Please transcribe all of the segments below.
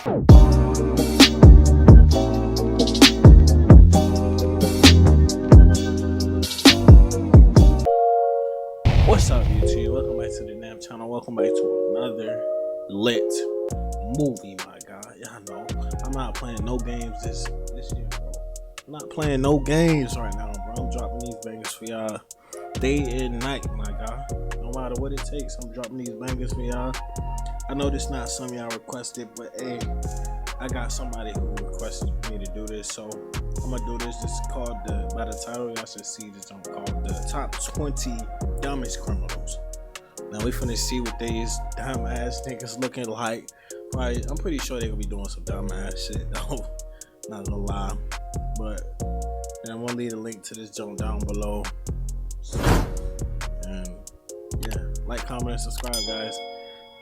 What's up, YouTube? Welcome back to the damn channel. Welcome back to another lit movie, my God. Y'all know I'm not playing no games this year, bro. I'm not playing no games right now, bro. I'm dropping these bangers for y'all day and night, my God. No matter what it takes, I'm dropping these bangers for y'all. I know this not some y'all requested, but hey, I got somebody who requested me to do this, so I'm gonna do this. This is called by the title, y'all should see this on called the top 20 dumbest criminals. Now we finna see what these dumb ass niggas looking like. Probably, I'm pretty sure they gonna be doing some dumb ass shit though. Not gonna lie, but I'm gonna leave a link to this junk down below. And yeah, like, comment, and subscribe, guys.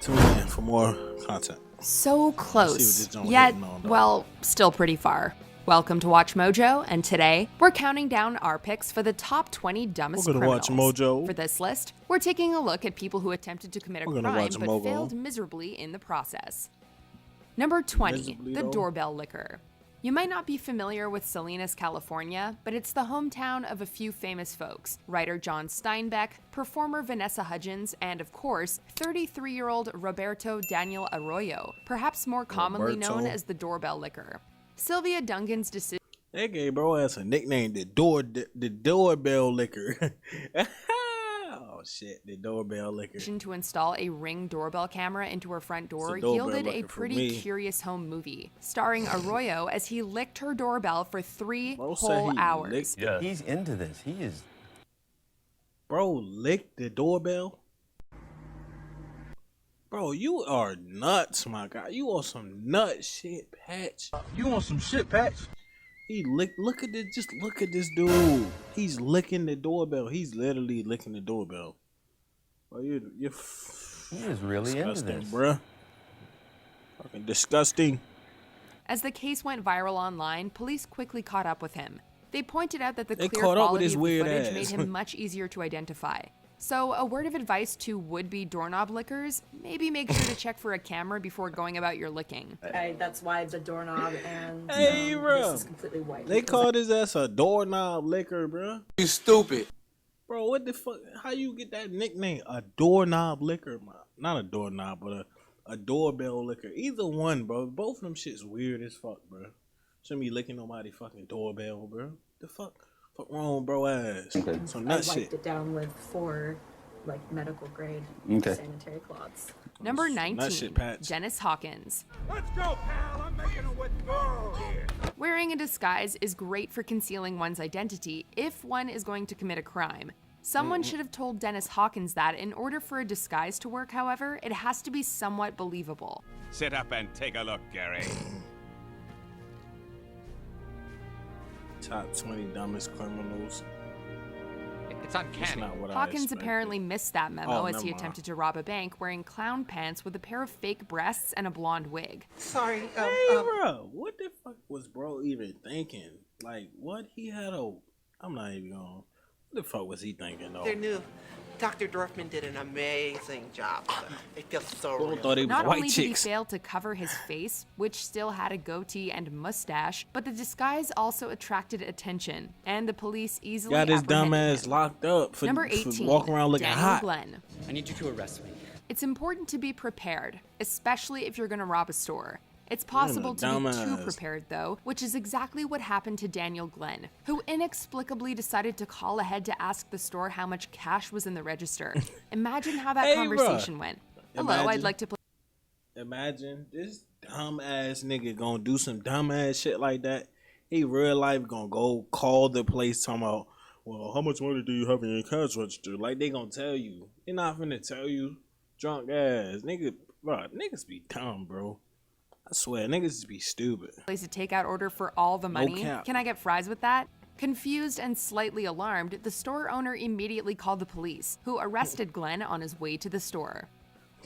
Tune in for more content. So close, yet, well, still pretty far. Welcome to Watch Mojo, and today we're counting down our picks for the top 20 dumbest criminals. Watch Mojo. For this list, we're taking a look at people who attempted to commit a crime but failed miserably in the process. Number 20, the doorbell licker. You might not be familiar with Salinas, California, but it's the hometown of a few famous folks. Writer John Steinbeck, performer Vanessa Hudgens, and of course, 33-year-old Roberto Daniel Arroyo, perhaps more commonly known as the doorbell licker. Sylvia Duncan's decision. That gave bro ass a nickname, the doorbell licker. Oh shit, the doorbell licker. To install a Ring doorbell camera into her front door yielded a pretty curious home movie, starring Arroyo as he licked her doorbell for 3 whole hours. Yeah. He's into this. He is. Bro, licked the doorbell? Bro, you are nuts, my guy. You on some nut shit, Patch. You on some shit, Patch? He look at this, just look at this dude. He's licking the doorbell. He's literally licking the doorbell. Bro, you're he is really into this, bruh. Fucking disgusting. As the case went viral online, police quickly caught up with him. They pointed out that the clear quality of the footage made him much easier to identify. So, a word of advice to would-be doorknob lickers, maybe make sure to check for a camera before going about your licking. That's why the doorknob and bro, this is completely white. They called his ass a doorknob licker, bro. You stupid. Bro, what the fuck? How you get that nickname? A doorknob licker? Not a doorknob, but a doorbell licker. Either one, bro. Both of them shit's weird as fuck, bro. Shouldn't be licking nobody's fucking doorbell, bro. The fuck? Fuck wrong, bro ass. Some nut shit. I wiped it down with 4 medical grade sanitary cloths. Number 19, Dennis Hawkins. Let's go, pal. I'm making a withdrawal here. Wearing a disguise is great for concealing one's identity if one is going to commit a crime. Someone should have told Dennis Hawkins that in order for a disguise to work, however, it has to be somewhat believable. Sit up and take a look, Gary. Top 20 dumbest criminals. It's uncanny. Hawkins apparently missed that memo as he attempted to rob a bank wearing clown pants with a pair of fake breasts and a blonde wig. Sorry. Bro, what the fuck was bro even thinking? Like, what he had I'm not even going. What the fuck was he thinking though? They're new. Dr. Dorfman did an amazing job. It feels so real. Not only did he fail to cover his face, which still had a goatee and mustache, but the disguise also attracted attention, and the police easily got his dumb ass him. Locked up for, Number 18, for walking around looking Daniel hot. Glenn. I need you to arrest me. It's important to be prepared, especially if you're going to rob a store. It's possible to be too prepared, though, which is exactly what happened to Daniel Glenn, who inexplicably decided to call ahead to ask the store how much cash was in the register. Imagine how that conversation went. Hello, I'd like to play. Imagine this dumb ass nigga gonna do some dumb ass shit like that. He real life gonna go call the place talking about, well, how much money do you have in your cash register? Like they gonna tell you. They're not finna tell you. Drunk ass. Nigga, bro, niggas be dumb, bro. I swear, niggas just be stupid. Place a takeout order for all the money. Can I get fries with that? Confused and slightly alarmed, the store owner immediately called the police, who arrested Glenn on his way to the store.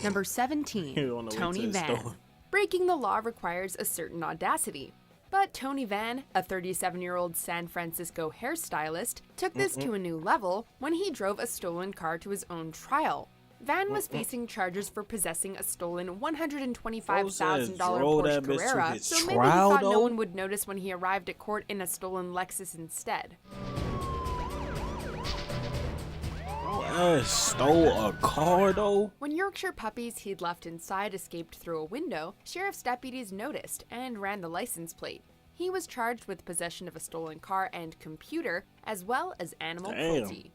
Number 17, Tony Van. Breaking the law requires a certain audacity. But Tony Van, a 37-year-old San Francisco hairstylist, took this to a new level when he drove a stolen car to his own trial. Van was facing charges for possessing a stolen $125,000 Porsche Carrera, so maybe he thought no one would notice when he arrived at court in a stolen Lexus instead. Stole a car though? When Yorkshire puppies he'd left inside escaped through a window, sheriff's deputies noticed and ran the license plate. He was charged with possession of a stolen car and computer, as well as animal cruelty.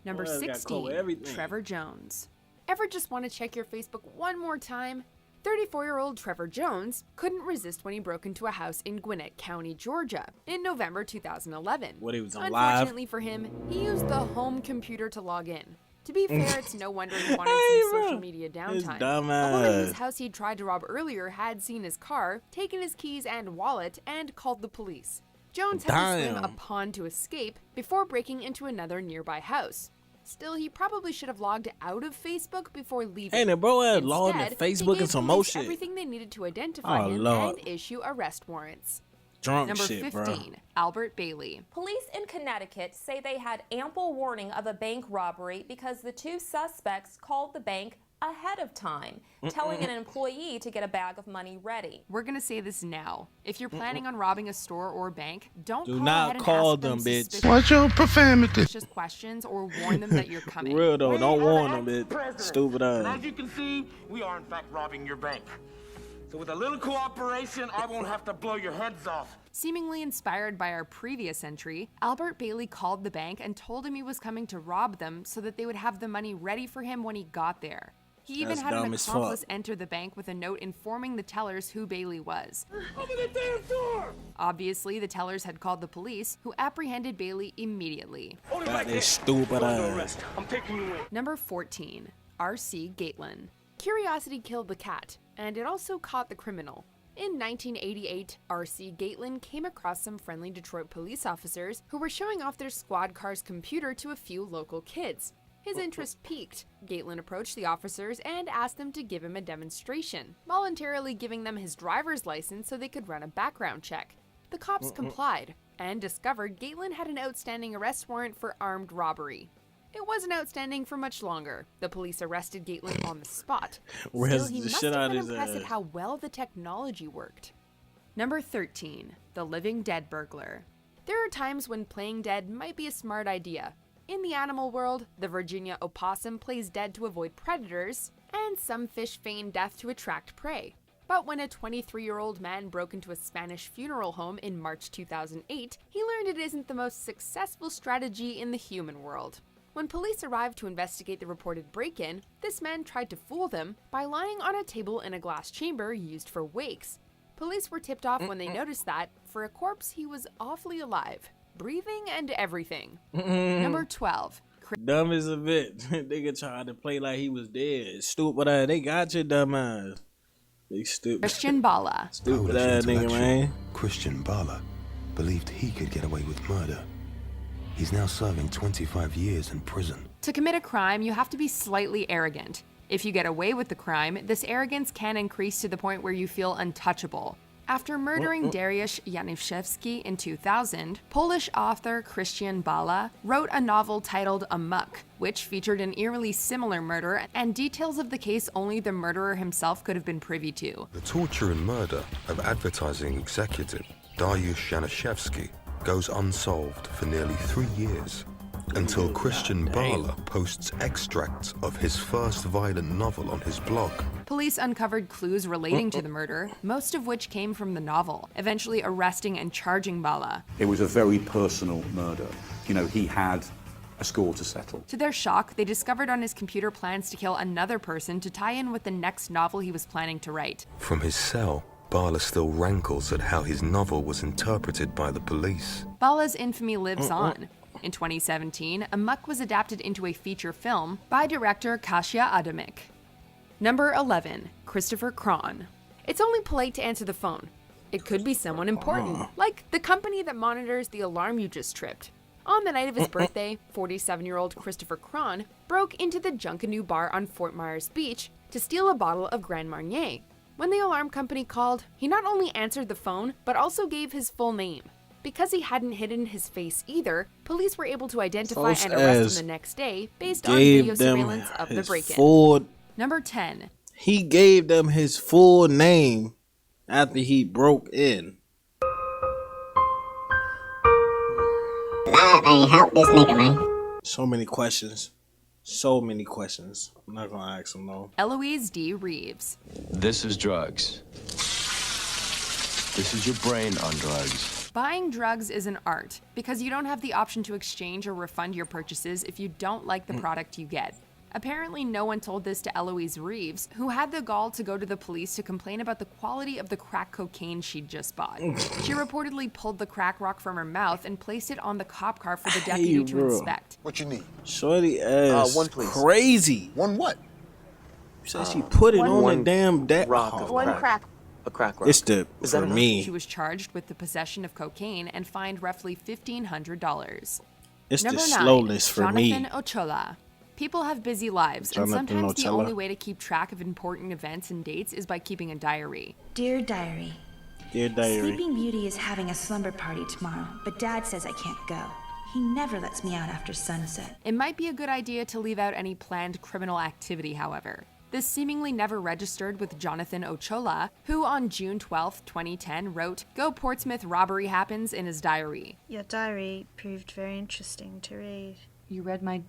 Number 16, Trevor Jones. Ever just want to check your Facebook one more time? 34-year-old Trevor Jones couldn't resist when he broke into a house in Gwinnett County, Georgia, in November 2011. What, he was alive? Unfortunately for him, he used the home computer to log in. To be fair, it's no wonder he wanted some social media downtime. A woman whose house he'd tried to rob earlier had seen his car, taken his keys and wallet, and called the police. Jones had to swim a pond to escape before breaking into another nearby house. Still, he probably should have logged out of Facebook before leaving. Hey, the bro had logged in Facebook and some more shit. Everything they needed to identify him and issue arrest warrants. Drunk Number shit, 15, bro. Albert Bailey. Police in Connecticut say they had ample warning of a bank robbery because the two suspects called the bank ahead of time, telling an employee to get a bag of money ready. We're gonna say this now. If you're planning on robbing a store or bank, Do call not ahead and call ask them, bitch. Watch your profanity. Suspicious questions or warn them that you're coming. Real though, don't warn them, bitch. Stupid ass. As you can see, we are in fact robbing your bank. So with a little cooperation, I won't have to blow your heads off. Seemingly inspired by our previous entry, Albert Bailey called the bank and told him he was coming to rob them so that they would have the money ready for him when he got there. He even had an accomplice enter the bank with a note informing the tellers who Bailey was. Open the damn door! Obviously, the tellers had called the police, who apprehended Bailey immediately. That is stupid ass. I'm taking you in. Number 14, R.C. Gatelin. Curiosity killed the cat, and it also caught the criminal. In 1988, R.C. Gatelin came across some friendly Detroit police officers who were showing off their squad car's computer to a few local kids. His interest piqued. Gatelin approached the officers and asked them to give him a demonstration, voluntarily giving them his driver's license so they could run a background check. The cops complied and discovered Gatelin had an outstanding arrest warrant for armed robbery. It wasn't outstanding for much longer. The police arrested Gatelin on the spot. Still, he must have been impressed at how well the technology worked. Number 13, the living dead burglar. There are times when playing dead might be a smart idea. In the animal world, the Virginia opossum plays dead to avoid predators, and some fish feign death to attract prey. But when a 23-year-old man broke into a Spanish funeral home in March 2008, he learned it isn't the most successful strategy in the human world. When police arrived to investigate the reported break-in, this man tried to fool them by lying on a table in a glass chamber used for wakes. Police were tipped off when they noticed that, for a corpse, he was awfully alive, breathing and everything. Number 12. Dumb as a bitch. Nigga tried to play like he was dead. Stupid ass. They got your dumb ass. They stupid. Christian Bala. Stupid ass nigga, man. Christian Bala believed he could get away with murder. He's now serving 25 years in prison. To commit a crime, you have to be slightly arrogant. If you get away with the crime, this arrogance can increase to the point where you feel untouchable. After murdering Dariusz Janiszewski in 2000, Polish author Christian Bala wrote a novel titled Amok, which featured an eerily similar murder and details of the case only the murderer himself could have been privy to. The torture and murder of advertising executive Dariusz Janiszewski goes unsolved for nearly 3 years, until Christian Bala posts extracts of his first violent novel on his blog. Police uncovered clues relating to the murder, most of which came from the novel, eventually arresting and charging Bala. It was a very personal murder. You know, he had a score to settle. To their shock, they discovered on his computer plans to kill another person to tie in with the next novel he was planning to write. From his cell, Bala still rankles at how his novel was interpreted by the police. Bala's infamy lives on. In 2017, Amok was adapted into a feature film by director Kasia Adamik. Number 11, Christopher Cron. It's only polite to answer the phone. It could be someone important, like the company that monitors the alarm you just tripped. On the night of his birthday, 47-year-old Christopher Cron broke into the Junkanoo bar on Fort Myers Beach to steal a bottle of Grand Marnier. When the alarm company called, he not only answered the phone, but also gave his full name. Because he hadn't hidden his face either, police were able to identify and arrest him the next day based on video surveillance of the break-in. Number 10. He gave them his full name after he broke in. I help this nigga, man. So many questions. So many questions. I'm not gonna ask him though. Eloise D. Reeves. This is drugs. This is your brain on drugs. Buying drugs is an art because you don't have the option to exchange or refund your purchases if you don't like the product you get. Apparently, no one told this to Eloise Reeves, who had the gall to go to the police to complain about the quality of the crack cocaine she'd just bought. She reportedly pulled the crack rock from her mouth and placed it on the cop car for the deputy to inspect. What you need? Shorty ass one, please. crazy. One what? She said she put it on the damn rock of crack. A crack rock. It's for me. She was charged with the possession of cocaine and fined roughly $1,500. It's Number the 9, slowness for Jonathan me. Ochoa. People have busy lives, and sometimes the only way to keep track of important events and dates is by keeping a diary. Dear Diary. Dear Diary. Sleeping Beauty is having a slumber party tomorrow, but Dad says I can't go. He never lets me out after sunset. It might be a good idea to leave out any planned criminal activity, however. This seemingly never registered with Jonathan Ochoa, who on June 12, 2010 wrote, "Go Portsmouth robbery happens" in his diary. Your diary proved very interesting to read. You read my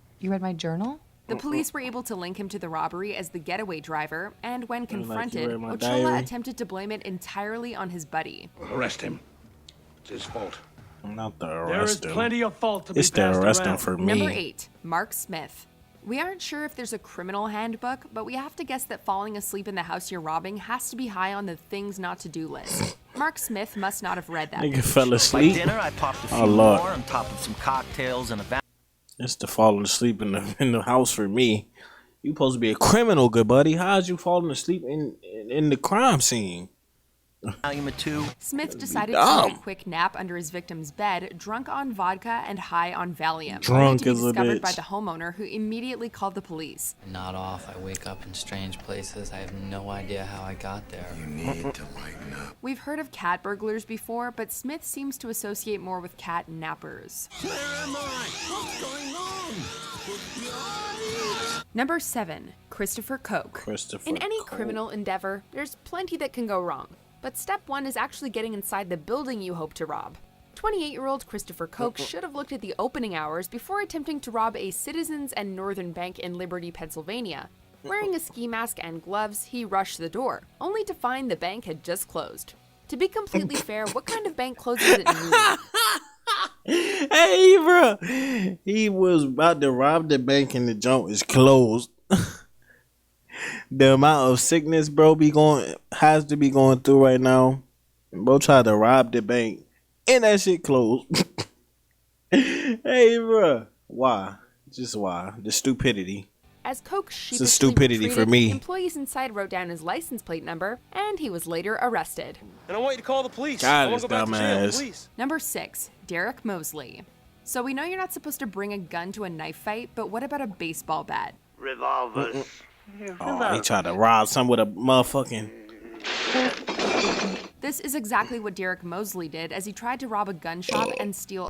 journal? The police were able to link him to the robbery as the getaway driver, and when confronted, Ochoa diary. attempted to blame it entirely on his buddy. Arrest him. It's his fault. Not the There is arrest him. plenty of fault to be It's the passed arresting around. for me. Number 8, Mark Smith. We aren't sure if there's a criminal handbook, but we have to guess that falling asleep in the house you're robbing has to be high on the things not to do list. Mark Smith must not have read that. Nigga fell asleep. By dinner, I popped a few Oh, Lord. more on top of some cocktails and a It's the falling asleep in the house for me. You supposed to be a criminal, good buddy. How's you falling asleep in the crime scene? volume of 2. Smith decided to take a quick nap under his victim's bed, drunk on vodka and high on Valium. Drunk only to be as a discovered bitch. by the homeowner, who immediately called the police. Not off. I wake up in strange places. I have no idea how I got there. You need to lighten up. We've heard of cat burglars before, but Smith seems to associate more with cat nappers. Where am I? What's going on? Number 7, Christopher Koch. In any criminal endeavor, there's plenty that can go wrong. But step 1 is actually getting inside the building you hope to rob. 28-year-old Christopher Koch should have looked at the opening hours before attempting to rob a Citizens and Northern Bank in Liberty, Pennsylvania. Wearing a ski mask and gloves, he rushed the door, only to find the bank had just closed. To be completely fair, what kind of bank closes at noon? Hey, bro. He was about to rob the bank and the junk is closed. The amount of sickness bro has to be going through right now. Bro tried to rob the bank and that shit closed. Hey, bro. Why? Just why? The stupidity. As Koch It's sheepishly a stupidity for retreated, me. employees inside wrote down his license plate number, and he was later arrested. And I want you to call the police. God, I want this to go back to jail, dumbass. please. Number 6, Derek Mosley. So we know you're not supposed to bring a gun to a knife fight, but what about a baseball bat? Revolvers. Oh, he tried to rob some with a motherfucking... This is exactly what Derek Mosley did as he tried to rob a gun shop and steal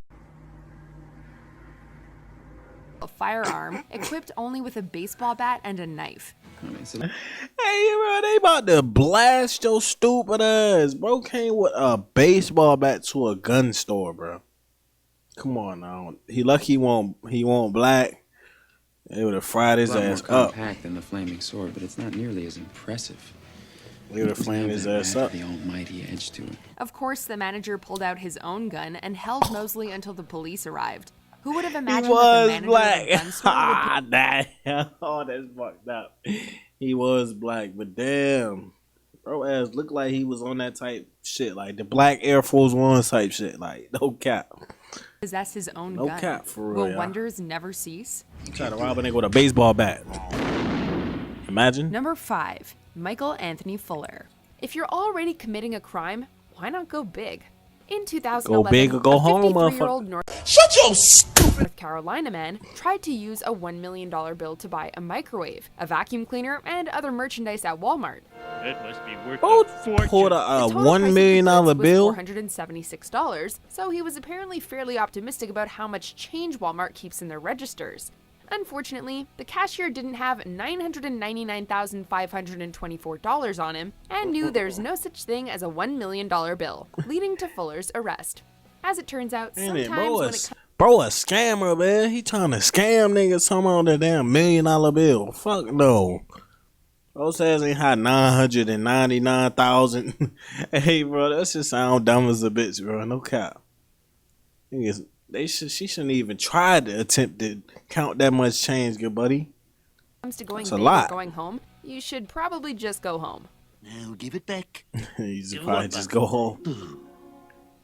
a firearm equipped only with a baseball bat and a knife. Hey, bro, they about to blast your stupid ass. Bro came with a baseball bat to a gun store, bro. Come on now. He lucky he won't black. They would have fried his ass more up. compact than the flaming sword, but it's not nearly as impressive. They would have flamed his ass up. The almighty edge to it. Of course, the manager pulled out his own gun and held Mosley until the police arrived. Who would have imagined He was that the manager black. of a gun store would Damn. Oh, that's fucked up. He was black, but damn. Bro ass looked like he was on that type shit, like the black Air Force One type shit, like no cap. possess his own No gun? cap, for real, Will yeah. wonders never cease? Try to rob a nigga with a baseball bat. Imagine. Number 5, Michael Anthony Fuller. If you're already committing a crime, why not go big? In 2011, Go big or go a home, 53-year-old North Carolina man tried to use a $1 million bill to buy a microwave, a vacuum cleaner, and other merchandise at Walmart. It must be worth Bro a fortune. pulled a $1 million bill. $476, so he was apparently fairly optimistic about how much change Walmart keeps in their registers. Unfortunately, the cashier didn't have $999,524 on him and knew there's no such thing as a $1 million bill, leading to Fuller's arrest. As it turns out, sometimes when it Bro, a scammer, man. He trying to scam niggas somehow on that damn $1 million bill. Fuck no. Those ass ain't had 999,000. Hey, bro, that shit sound dumb as a bitch, bro. No cap. Niggas, she shouldn't even try to attempt to count that much change, good buddy. comes to going That's a big lot. or going home, you should probably just go home. Now give it back. You should probably just go home.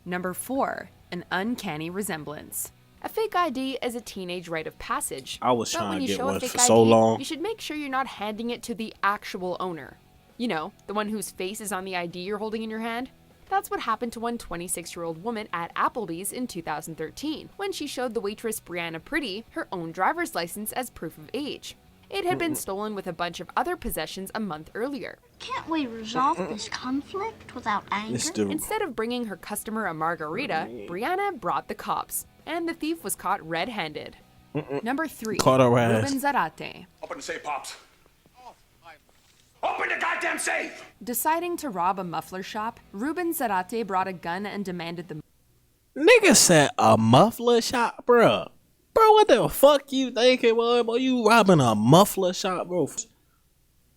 Number 4, an uncanny resemblance. A fake ID is a teenage rite of passage. I was but trying when to you get show one a fake for so ID, long. you should make sure you're not handing it to the actual owner. You know, the one whose face is on the ID you're holding in your hand. That's what happened to one 26-year-old woman at Applebee's in 2013, when she showed the waitress Brianna Pretty her own driver's license as proof of age. It had been stolen with a bunch of other possessions a month earlier. Can't we resolve this conflict without anger? Instead of bringing her customer a margarita, Brianna brought the cops, and the thief was caught red-handed. Number 3, Caught her ass. Ruben Zarate. Open the safe, Pops. Open the goddamn safe! Deciding to rob a muffler shop, Ruben Zarate brought a gun and demanded the Nigga said a muffler shop, bro. Bro, what the fuck you thinking, boy? Boy, you robbing a muffler shop, bro?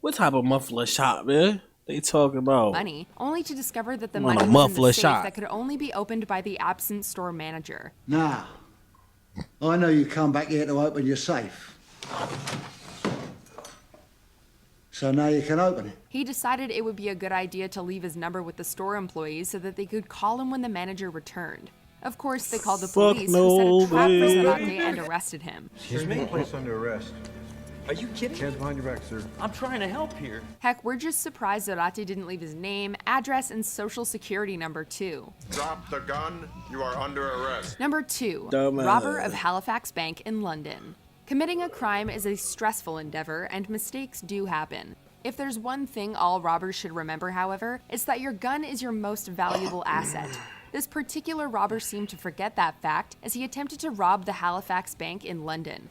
What type of muffler shop, man? They talking about money, only to discover that the Want money a was in the muffler safe shop. that could only be opened by the absent store manager. Now, I know you come back here to open your safe. So now you can open it. He decided it would be a good idea to leave his number with the store employees so that they could call him when the manager returned. Of course, they called the Fuck police, no, who set a trap for baby. Zarate and arrested him. Excuse me? Place under arrest. Are you kidding? Hands behind your back, sir. I'm trying to help here. Heck, we're just surprised Zarate didn't leave his name, address, and social security number too. Drop the gun. You are under arrest. Number 2, Dumbass. robber of Halifax Bank in London. Committing a crime is a stressful endeavor, and mistakes do happen. If there's one thing all robbers should remember, however, it's that your gun is your most valuable asset. This particular robber seemed to forget that fact as he attempted to rob the Halifax Bank in London.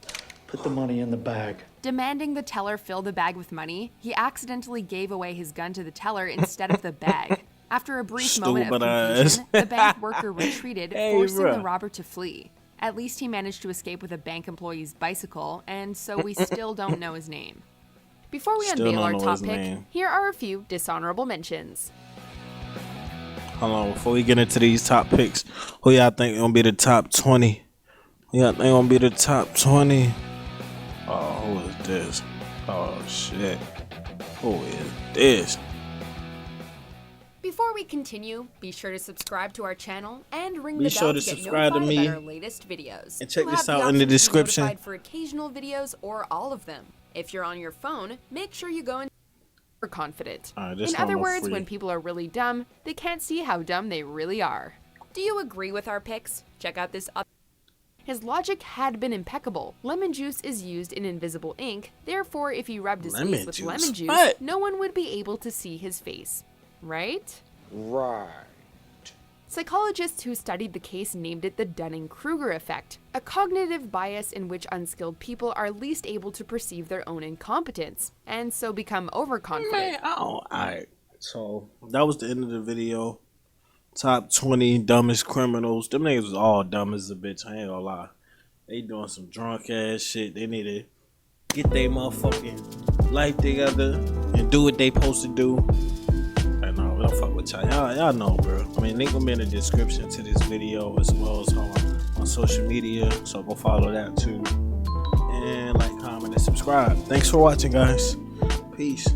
Put the money in the bag. Demanding the teller fill the bag with money, he accidentally gave away his gun to the teller instead of the bag. After a brief moment of Stupid ass. confusion, the bank worker retreated, Hey, forcing bruh. the robber to flee. At least he managed to escape with a bank employee's bicycle, and so we still don't know his name. Before we Still unveil don't our know top his pick, name. here are a few dishonorable mentions. Hold on, before we get into these top picks, who y'all think gonna be the top 20? Who y'all think gonna be the top 20? Oh, who is this? Oh shit. Who is this? Before we continue, be sure to subscribe to our channel and ring Be the sure bell to get subscribe to notified me. about our latest videos. And check You'll this have out in the option to be description. notified for occasional videos or all of them. If you're on your phone, make sure you go in confident. this In one other more words, free. when people are really dumb, they can't see how dumb they really are. Do you agree with our picks? Check out this other. His logic had been impeccable. Lemon juice is used in invisible ink, therefore if you rubbed his Lemon face with juice? lemon juice, What? no one would be able to see his face. Right? Right. Psychologists who studied the case named it the Dunning-Kruger effect, a cognitive bias in which unskilled people are least able to perceive their own incompetence, and so become overconfident. Alright. So that was the end of the video. Top 20 dumbest criminals. Them niggas was all dumb as a bitch. I ain't gonna lie. They doing some drunk ass shit. They need to get their motherfucking life together and do what they supposed to do. I know, we don't fuck with y'all. Y'all know, bro. I mean, link will be in the description to this video as well as on social media. So go follow that too. And like, comment, and subscribe. Thanks for watching, guys. Peace.